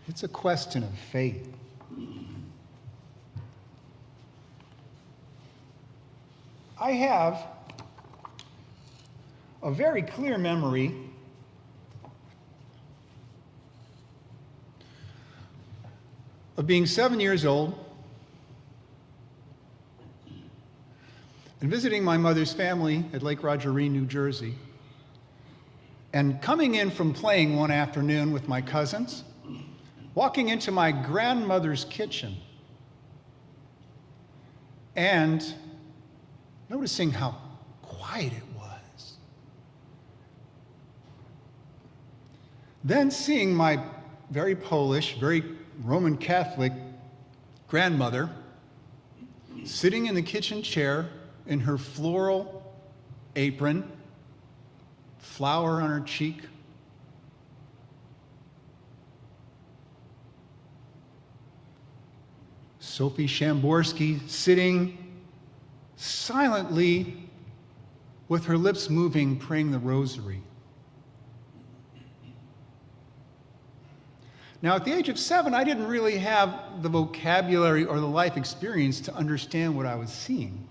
It's a question of faith. I have a very clear memory of being 7 years old and visiting my mother's family at Lake Rogeree, New Jersey, and coming in from playing one afternoon with my cousins, walking into my grandmother's kitchen and noticing how quiet it was. Then seeing my very Polish, very Roman Catholic grandmother sitting in the kitchen chair in her floral apron, flower on her cheek. Sophie Shamborsky sitting silently with her lips moving, praying the rosary. Now, at the age of 7, I didn't really have the vocabulary or the life experience to understand what I was seeing.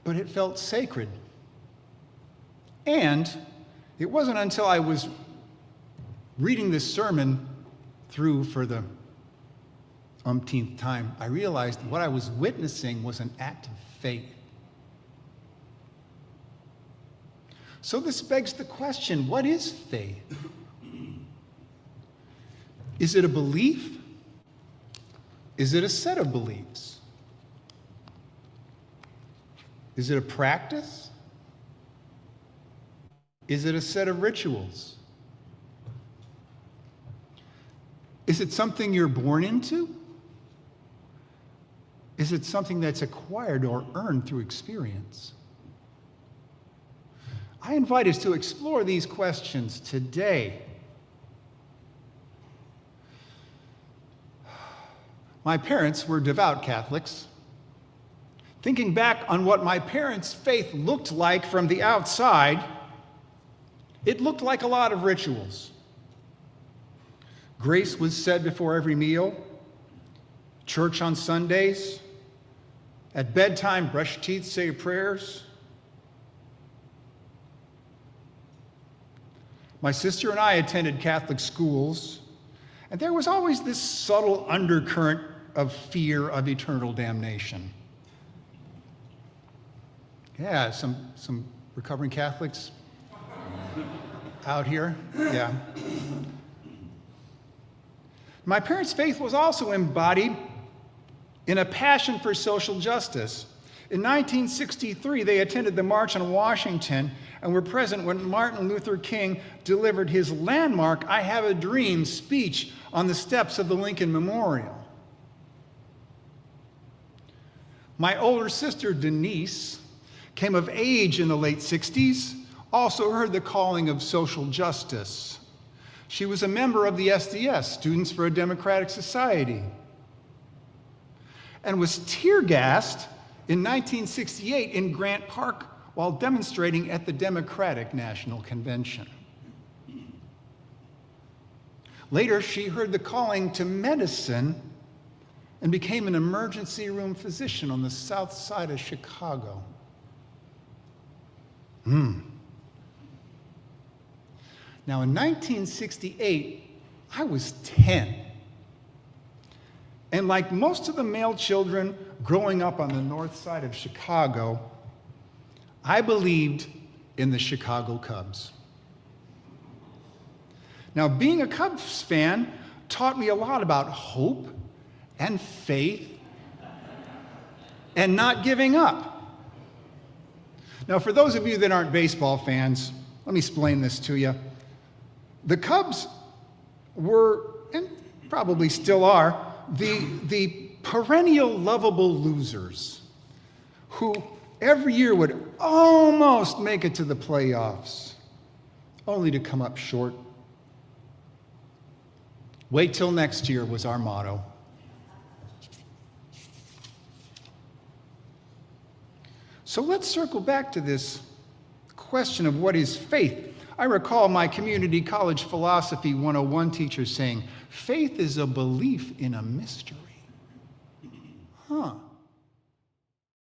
But it felt sacred. And it wasn't until I was reading this sermon through for the umpteenth time, I realized what I was witnessing was an act of faith. So this begs the question, what is faith? Is it a belief? Is it a set of beliefs? Is it a practice? Is it a set of rituals? Is it something you're born into? Is it something that's acquired or earned through experience? I invite us to explore these questions today. My parents were devout Catholics. Thinking back on what my parents' faith looked like from the outside, it looked like a lot of rituals. Grace was said before every meal, church on Sundays, at bedtime, brush your teeth, say your prayers. My sister and I attended Catholic schools, and there was always this subtle undercurrent of fear of eternal damnation. Yeah, some recovering Catholics out here, yeah. My parents' faith was also embodied in a passion for social justice. In 1963, they attended the March on Washington and were present when Martin Luther King delivered his landmark "I Have a Dream" speech on the steps of the Lincoln Memorial. My older sister, Denise, came of age in the late 60s, also heard the calling of social justice. She was a member of the SDS, Students for a Democratic Society, and was tear-gassed in 1968 in Grant Park while demonstrating at the Democratic National Convention. Later, she heard the calling to medicine and became an emergency room physician on the south side of Chicago. Now, in 1968, I was 10. And like most of the male children growing up on the north side of Chicago, I believed in the Chicago Cubs. Now, being a Cubs fan taught me a lot about hope and faith and not giving up. Now, for those of you that aren't baseball fans, let me explain this to you. The Cubs were, and probably still are, the perennial lovable losers who every year would almost make it to the playoffs, only to come up short. Wait till next year was our motto. So let's circle back to this question of what is faith. I recall my community college philosophy 101 teacher saying, faith is a belief in a mystery. Huh.